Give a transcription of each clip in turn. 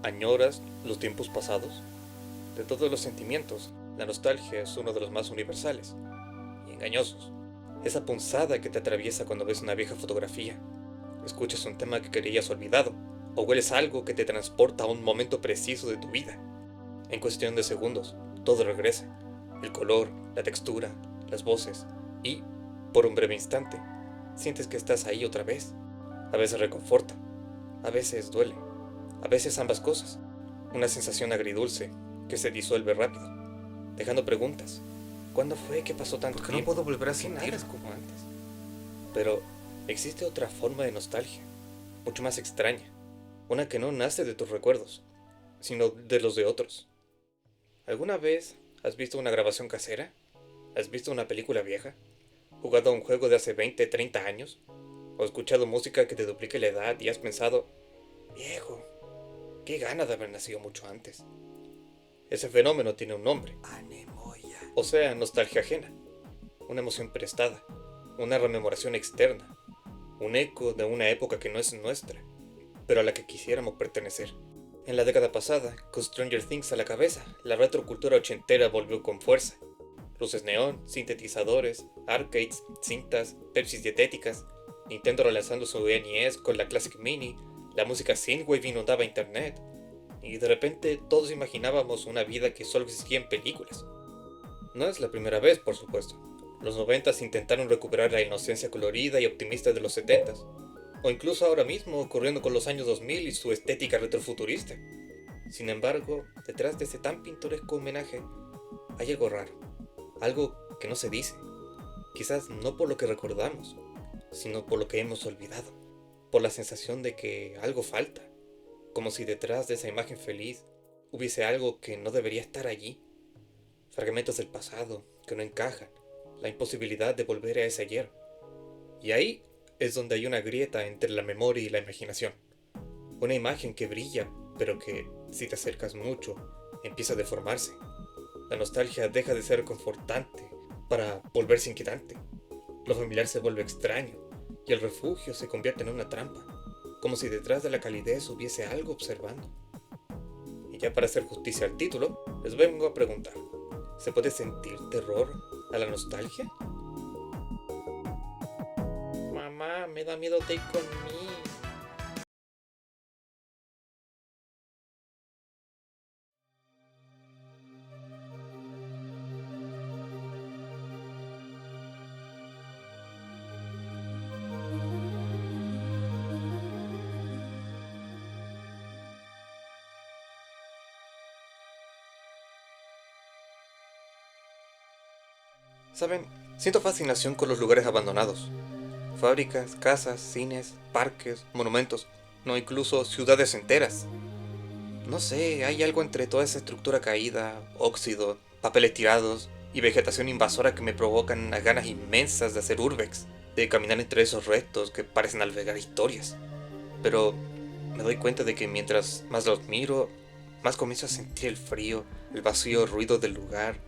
¿Añoras los tiempos pasados? De todos los sentimientos, la nostalgia es uno de los más universales y engañosos. Esa punzada que te atraviesa cuando ves una vieja fotografía, escuchas un tema que creías olvidado, o hueles algo que te transporta a un momento preciso de tu vida. En cuestión de segundos, todo regresa. El color, la textura, las voces, y, por un breve instante, sientes que estás ahí otra vez. A veces reconforta, a veces duele, a veces ambas cosas. Una sensación agridulce que se disuelve rápido, dejando preguntas. ¿Cuándo fue que pasó tanto Porque no tiempo? puedo volver a ¿Por qué nada sentir. es como antes? Pero existe otra forma de nostalgia, mucho más extraña, una que no nace de tus recuerdos, sino de los de otros. ¿Alguna vez has visto una grabación casera? ¿Has visto una película vieja? ¿Jugado a un juego de hace 20, 30 años? ¿O escuchado música que te duplique la edad y has pensado, viejo, qué gana de haber nacido mucho antes? Ese fenómeno tiene un nombre, Anemoya. o sea, nostalgia ajena, una emoción prestada, una rememoración externa, un eco de una época que no es nuestra, pero a la que quisiéramos pertenecer. En la década pasada, con Stranger Things a la cabeza, la retrocultura ochentera volvió con fuerza. Luces neón, sintetizadores, arcades, cintas, Pepsis dietéticas, Nintendo relanzando su NES con la Classic Mini, la música synthwave inundaba internet, y de repente todos imaginábamos una vida que solo existía en películas. No es la primera vez, por supuesto. Los 90s intentaron recuperar la inocencia colorida y optimista de los 70s, o incluso ahora mismo ocurriendo con los años 2000 y su estética retrofuturista. Sin embargo, detrás de ese tan pintoresco homenaje hay algo raro, algo que no se dice, quizás no por lo que recordamos, sino por lo que hemos olvidado, por la sensación de que algo falta, como si detrás de esa imagen feliz hubiese algo que no debería estar allí, fragmentos del pasado que no encajan, la imposibilidad de volver a ese ayer. Y ahí es donde hay una grieta entre la memoria y la imaginación, una imagen que brilla, pero que, si te acercas mucho, empieza a deformarse. La nostalgia deja de ser confortante para volverse inquietante. Lo familiar se vuelve extraño y el refugio se convierte en una trampa, como si detrás de la calidez hubiese algo observando. Y ya para hacer justicia al título, les vengo a preguntar, ¿se puede sentir terror a la nostalgia? Mamá, me da miedo Take On Me. Saben, siento fascinación con los lugares abandonados. Fábricas, casas, cines, parques, monumentos, no incluso ciudades enteras. No sé, hay algo entre toda esa estructura caída, óxido, papeles tirados y vegetación invasora que me provocan unas ganas inmensas de hacer urbex, de caminar entre esos restos que parecen albergar historias. Pero me doy cuenta de que mientras más los miro, más comienzo a sentir el frío, el vacío ruido del lugar.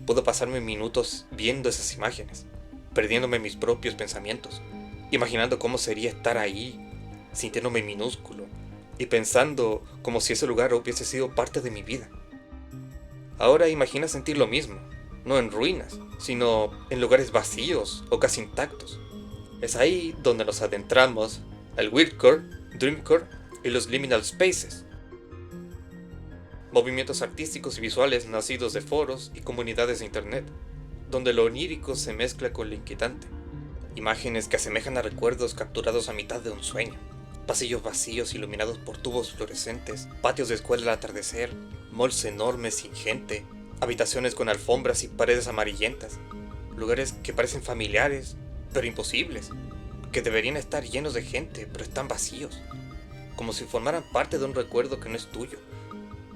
Puedo pasarme minutos viendo esas imágenes, perdiéndome en mis propios pensamientos, imaginando cómo sería estar ahí, sintiéndome minúsculo, y pensando como si ese lugar hubiese sido parte de mi vida. Ahora imagina sentir lo mismo, no en ruinas, sino en lugares vacíos o casi intactos. Es ahí donde nos adentramos al Weirdcore, Dreamcore y los Liminal Spaces, movimientos artísticos y visuales nacidos de foros y comunidades de internet, donde lo onírico se mezcla con lo inquietante, imágenes que asemejan a recuerdos capturados a mitad de un sueño, pasillos vacíos iluminados por tubos fluorescentes, patios de escuela al atardecer, malls enormes sin gente, habitaciones con alfombras y paredes amarillentas, lugares que parecen familiares, pero imposibles, que deberían estar llenos de gente, pero están vacíos, como si formaran parte de un recuerdo que no es tuyo,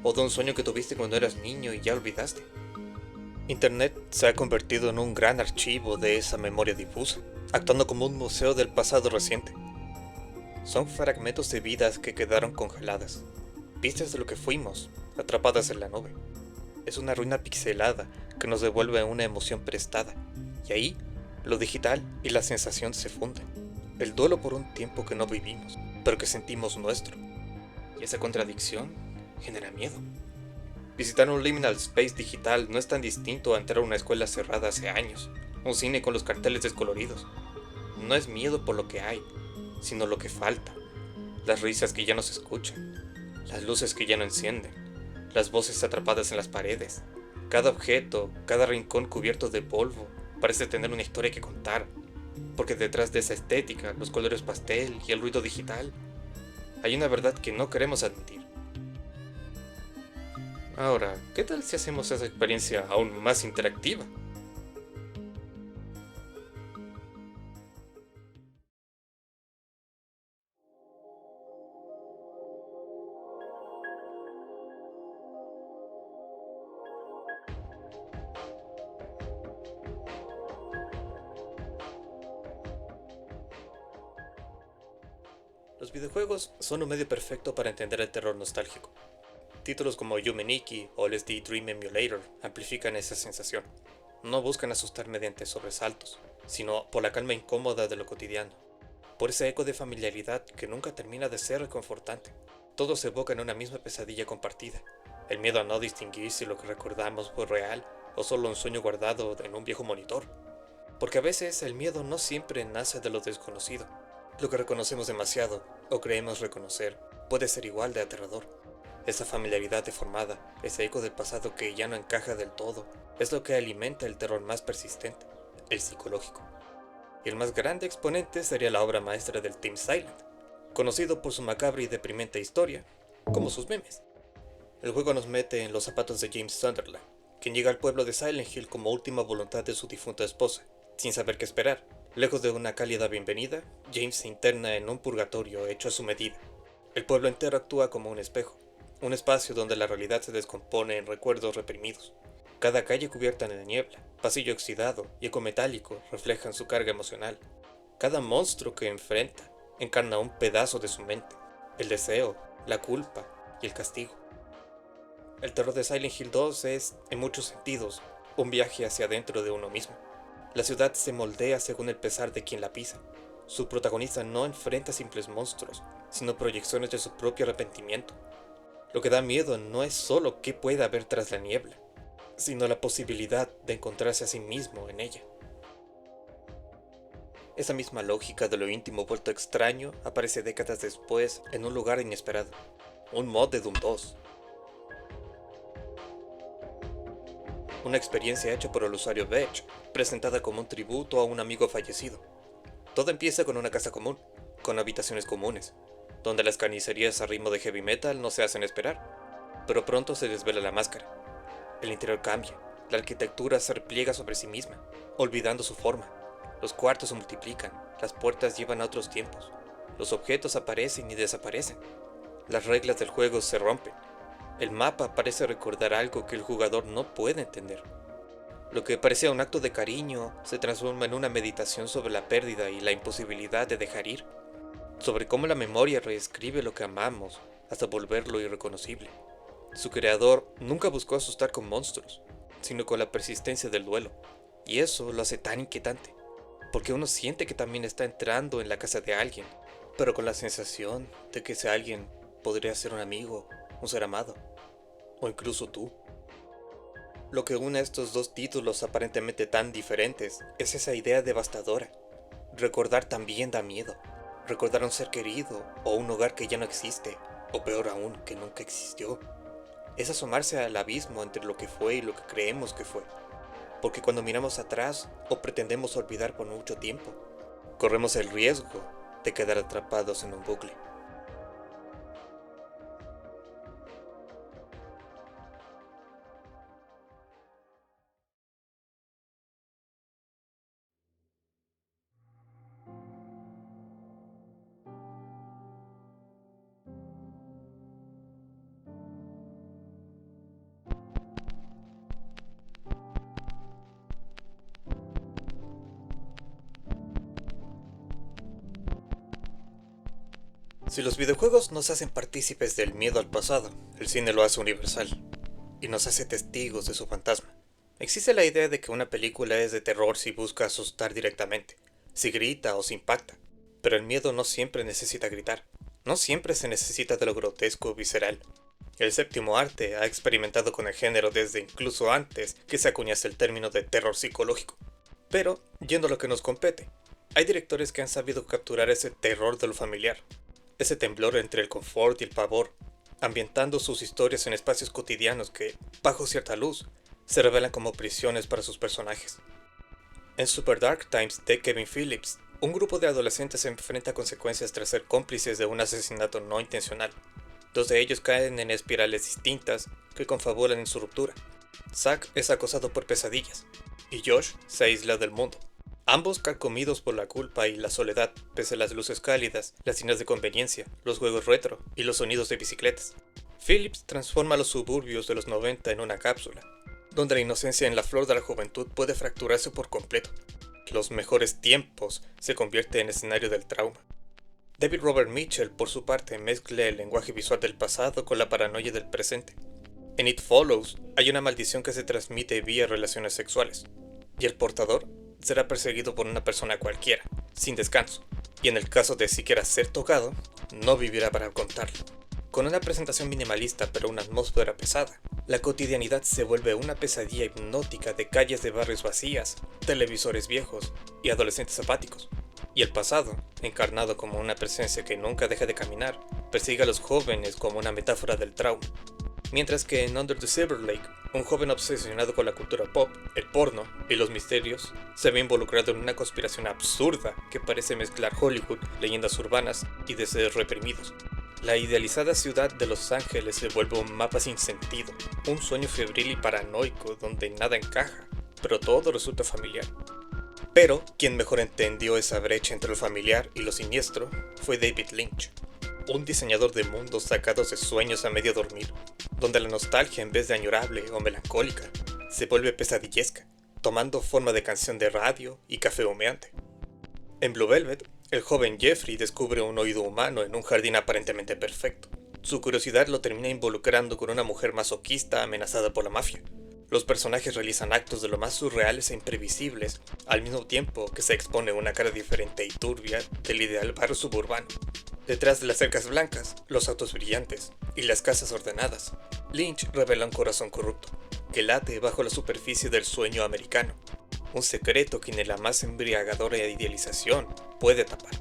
o de un sueño que tuviste cuando eras niño y ya olvidaste. Internet se ha convertido en un gran archivo de esa memoria difusa, actuando como un museo del pasado reciente. Son fragmentos de vidas que quedaron congeladas, pistas de lo que fuimos, atrapadas en la nube. Es una ruina pixelada que nos devuelve una emoción prestada, y ahí lo digital y la sensación se funden. El duelo por un tiempo que no vivimos, pero que sentimos nuestro. Y esa contradicción genera miedo. Visitar un liminal space digital no es tan distinto a entrar a una escuela cerrada hace años, un cine con los carteles descoloridos. No es miedo por lo que hay, sino lo que falta. Las risas que ya no se escuchan, las luces que ya no encienden, las voces atrapadas en las paredes. Cada objeto, cada rincón cubierto de polvo, parece tener una historia que contar, porque detrás de esa estética, los colores pastel y el ruido digital, hay una verdad que no queremos admitir. Ahora, ¿qué tal si hacemos esa experiencia aún más interactiva? Los videojuegos son un medio perfecto para entender el terror nostálgico. Títulos como Yume Nikki o LSD Dream Emulator amplifican esa sensación. No buscan asustar mediante sobresaltos, sino por la calma incómoda de lo cotidiano, por ese eco de familiaridad que nunca termina de ser reconfortante. Todos evocan una misma pesadilla compartida, el miedo a no distinguir si lo que recordamos fue real o solo un sueño guardado en un viejo monitor. Porque a veces el miedo no siempre nace de lo desconocido. Lo que reconocemos demasiado, o creemos reconocer, puede ser igual de aterrador. Esa familiaridad deformada, ese eco del pasado que ya no encaja del todo, es lo que alimenta el terror más persistente, el psicológico. Y el más grande exponente sería la obra maestra del Team Silent, conocido por su macabra y deprimente historia, como sus memes. El juego nos mete en los zapatos de James Sunderland, quien llega al pueblo de Silent Hill como última voluntad de su difunta esposa, sin saber qué esperar. Lejos de una cálida bienvenida, James se interna en un purgatorio hecho a su medida. El pueblo entero actúa como un espejo, un espacio donde la realidad se descompone en recuerdos reprimidos. Cada calle cubierta en niebla, pasillo oxidado y eco metálico reflejan su carga emocional. Cada monstruo que enfrenta encarna un pedazo de su mente, el deseo, la culpa y el castigo. El terror de Silent Hill 2 es, en muchos sentidos, un viaje hacia adentro de uno mismo. La ciudad se moldea según el pesar de quien la pisa. Su protagonista no enfrenta simples monstruos, sino proyecciones de su propio arrepentimiento. Lo que da miedo no es solo qué puede haber tras la niebla, sino la posibilidad de encontrarse a sí mismo en ella. Esa misma lógica de lo íntimo vuelto extraño aparece décadas después en un lugar inesperado, un mod de Doom 2. Una experiencia hecha por el usuario Vetch, presentada como un tributo a un amigo fallecido. Todo empieza con una casa común, con habitaciones comunes, donde las carnicerías a ritmo de heavy metal no se hacen esperar. Pero pronto se desvela la máscara. El interior cambia, la arquitectura se repliega sobre sí misma, olvidando su forma. Los cuartos se multiplican, las puertas llevan a otros tiempos, los objetos aparecen y desaparecen. Las reglas del juego se rompen. El mapa parece recordar algo que el jugador no puede entender. Lo que parecía un acto de cariño se transforma en una meditación sobre la pérdida y la imposibilidad de dejar ir, sobre cómo la memoria reescribe lo que amamos hasta volverlo irreconocible. Su creador nunca buscó asustar con monstruos, sino con la persistencia del duelo, y eso lo hace tan inquietante, porque uno siente que también está entrando en la casa de alguien, pero con la sensación de que ese alguien podría ser un amigo, un ser amado, o incluso tú. Lo que une a estos dos títulos aparentemente tan diferentes es esa idea devastadora. Recordar también da miedo. Recordar a un ser querido o un hogar que ya no existe, o peor aún, que nunca existió. Es asomarse al abismo entre lo que fue y lo que creemos que fue. Porque cuando miramos atrás o pretendemos olvidar por mucho tiempo, corremos el riesgo de quedar atrapados en un bucle. Si los videojuegos nos hacen partícipes del miedo al pasado, el cine lo hace universal, y nos hace testigos de su fantasma. Existe la idea de que una película es de terror si busca asustar directamente, si grita o si impacta, pero el miedo no siempre necesita gritar, no siempre se necesita de lo grotesco o visceral. El séptimo arte ha experimentado con el género desde incluso antes que se acuñase el término de terror psicológico. Pero, yendo a lo que nos compete, hay directores que han sabido capturar ese terror de lo familiar, ese temblor entre el confort y el pavor, ambientando sus historias en espacios cotidianos que, bajo cierta luz, se revelan como prisiones para sus personajes. En Super Dark Times de Kevin Phillips, un grupo de adolescentes se enfrenta a consecuencias tras ser cómplices de un asesinato no intencional. Dos de ellos caen en espirales distintas que confabulan en su ruptura. Zack es acosado por pesadillas, y Josh se aísla del mundo. Ambos carcomidos por la culpa y la soledad, pese a las luces cálidas, las tiendas de conveniencia, los juegos retro y los sonidos de bicicletas. Phillips transforma los suburbios de los 90 en una cápsula, donde la inocencia en la flor de la juventud puede fracturarse por completo. Los mejores tiempos se convierte en escenario del trauma. David Robert Mitchell, por su parte, mezcla el lenguaje visual del pasado con la paranoia del presente. En It Follows hay una maldición que se transmite vía relaciones sexuales, y el portador será perseguido por una persona cualquiera, sin descanso, y en el caso de siquiera ser tocado, no vivirá para contarlo. Con una presentación minimalista pero una atmósfera pesada, la cotidianidad se vuelve una pesadilla hipnótica de calles de barrios vacías, televisores viejos y adolescentes apáticos. Y el pasado, encarnado como una presencia que nunca deja de caminar, persigue a los jóvenes como una metáfora del trauma. Mientras que en Under the Silver Lake, un joven obsesionado con la cultura pop, el porno y los misterios, se ve involucrado en una conspiración absurda que parece mezclar Hollywood, leyendas urbanas y deseos reprimidos. La idealizada ciudad de Los Ángeles se vuelve un mapa sin sentido, un sueño febril y paranoico donde nada encaja, pero todo resulta familiar. Pero quien mejor entendió esa brecha entre lo familiar y lo siniestro fue David Lynch, un diseñador de mundos sacados de sueños a medio dormir, donde la nostalgia en vez de añorable o melancólica se vuelve pesadillesca, tomando forma de canción de radio y café humeante. En Blue Velvet, el joven Jeffrey descubre un oído humano en un jardín aparentemente perfecto. Su curiosidad lo termina involucrando con una mujer masoquista amenazada por la mafia. Los personajes realizan actos de lo más surreales e imprevisibles, al mismo tiempo que se expone una cara diferente y turbia del ideal barrio suburbano. Detrás de las cercas blancas, los autos brillantes y las casas ordenadas, Lynch revela un corazón corrupto, que late bajo la superficie del sueño americano, un secreto que ni la más embriagadora idealización puede tapar.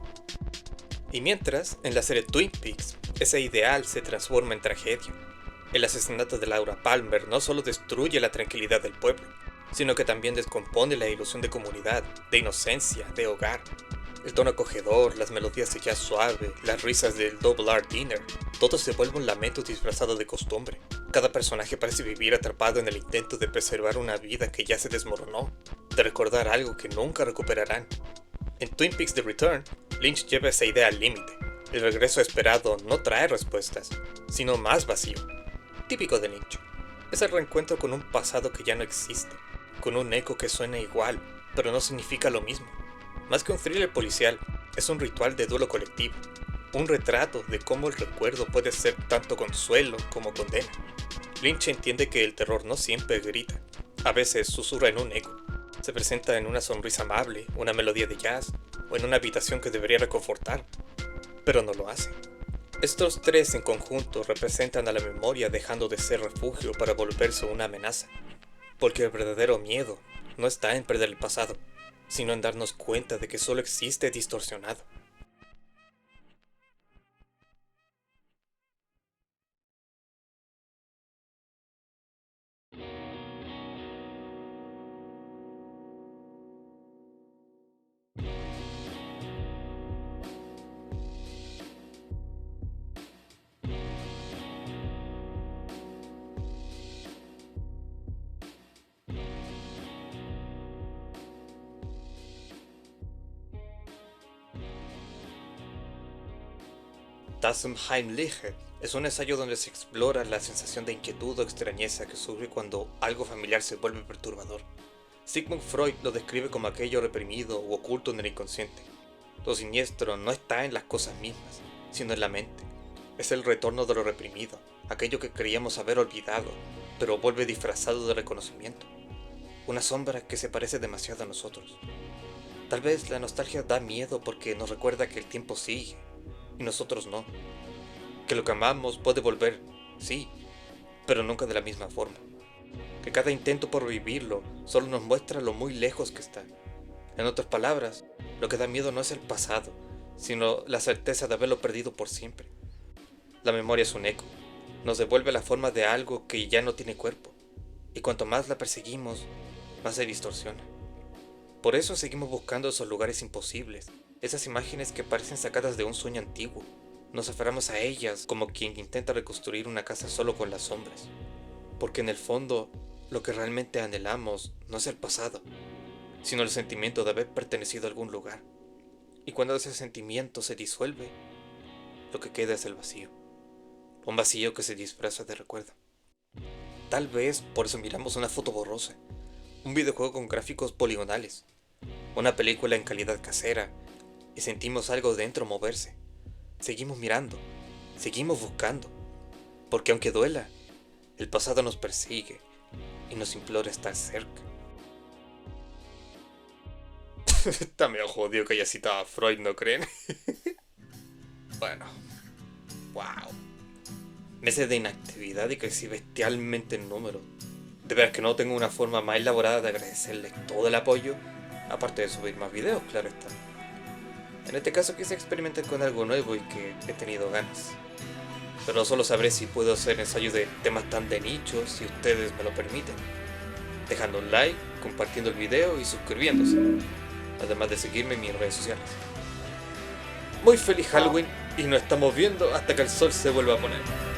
Y mientras, en la serie Twin Peaks, ese ideal se transforma en tragedia. El asesinato de Laura Palmer no solo destruye la tranquilidad del pueblo, sino que también descompone la ilusión de comunidad, de inocencia, de hogar. El tono acogedor, las melodías de jazz suave, las risas del Double R Dinner, todo se vuelve un lamento disfrazado de costumbre. Cada personaje parece vivir atrapado en el intento de preservar una vida que ya se desmoronó, de recordar algo que nunca recuperarán. En Twin Peaks The Return, Lynch lleva esa idea al límite. El regreso esperado no trae respuestas, sino más vacío. Típico de Lynch. Es el reencuentro con un pasado que ya no existe, con un eco que suena igual, pero no significa lo mismo. Más que un thriller policial, es un ritual de duelo colectivo, un retrato de cómo el recuerdo puede ser tanto consuelo como condena. Lynch entiende que el terror no siempre grita, a veces susurra en un eco. Se presenta en una sonrisa amable, una melodía de jazz, o en una habitación que debería reconfortar, pero no lo hace. Estos tres en conjunto representan a la memoria dejando de ser refugio para volverse una amenaza, porque el verdadero miedo no está en perder el pasado, sino en darnos cuenta de que solo existe distorsionado. Das Unheimliche es un ensayo donde se explora la sensación de inquietud o extrañeza que surge cuando algo familiar se vuelve perturbador. Sigmund Freud lo describe como aquello reprimido u oculto en el inconsciente. Lo siniestro no está en las cosas mismas, sino en la mente. Es el retorno de lo reprimido, aquello que creíamos haber olvidado, pero vuelve disfrazado de reconocimiento. Una sombra que se parece demasiado a nosotros. Tal vez la nostalgia da miedo porque nos recuerda que el tiempo sigue, y nosotros no. Que lo que amamos puede volver, sí, pero nunca de la misma forma. Que cada intento por vivirlo solo nos muestra lo muy lejos que está. En otras palabras, lo que da miedo no es el pasado, sino la certeza de haberlo perdido por siempre. La memoria es un eco, nos devuelve la forma de algo que ya no tiene cuerpo, y cuanto más la perseguimos, más se distorsiona. Por eso seguimos buscando esos lugares imposibles, esas imágenes que parecen sacadas de un sueño antiguo. Nos aferramos a ellas como quien intenta reconstruir una casa solo con las sombras. Porque en el fondo, lo que realmente anhelamos no es el pasado, sino el sentimiento de haber pertenecido a algún lugar. Y cuando ese sentimiento se disuelve, lo que queda es el vacío. Un vacío que se disfraza de recuerdo. Tal vez por eso miramos una foto borrosa, un videojuego con gráficos poligonales, una película en calidad casera, y sentimos algo dentro moverse. Seguimos mirando, seguimos buscando, porque aunque duela, el pasado nos persigue y nos implora estar cerca. Está medio jodido que haya citado a Freud, ¿no creen? Bueno, wow. Meses de inactividad y crecí bestialmente en número. De veras que no tengo una forma más elaborada de agradecerles todo el apoyo, aparte de subir más videos, claro está. En este caso quise experimentar con algo nuevo y que he tenido ganas. Pero solo sabré si puedo hacer ensayos de temas tan de nicho si ustedes me lo permiten. Dejando un like, compartiendo el video y suscribiéndose. Además de seguirme en mis redes sociales. Muy feliz Halloween y nos estamos viendo hasta que el sol se vuelva a poner.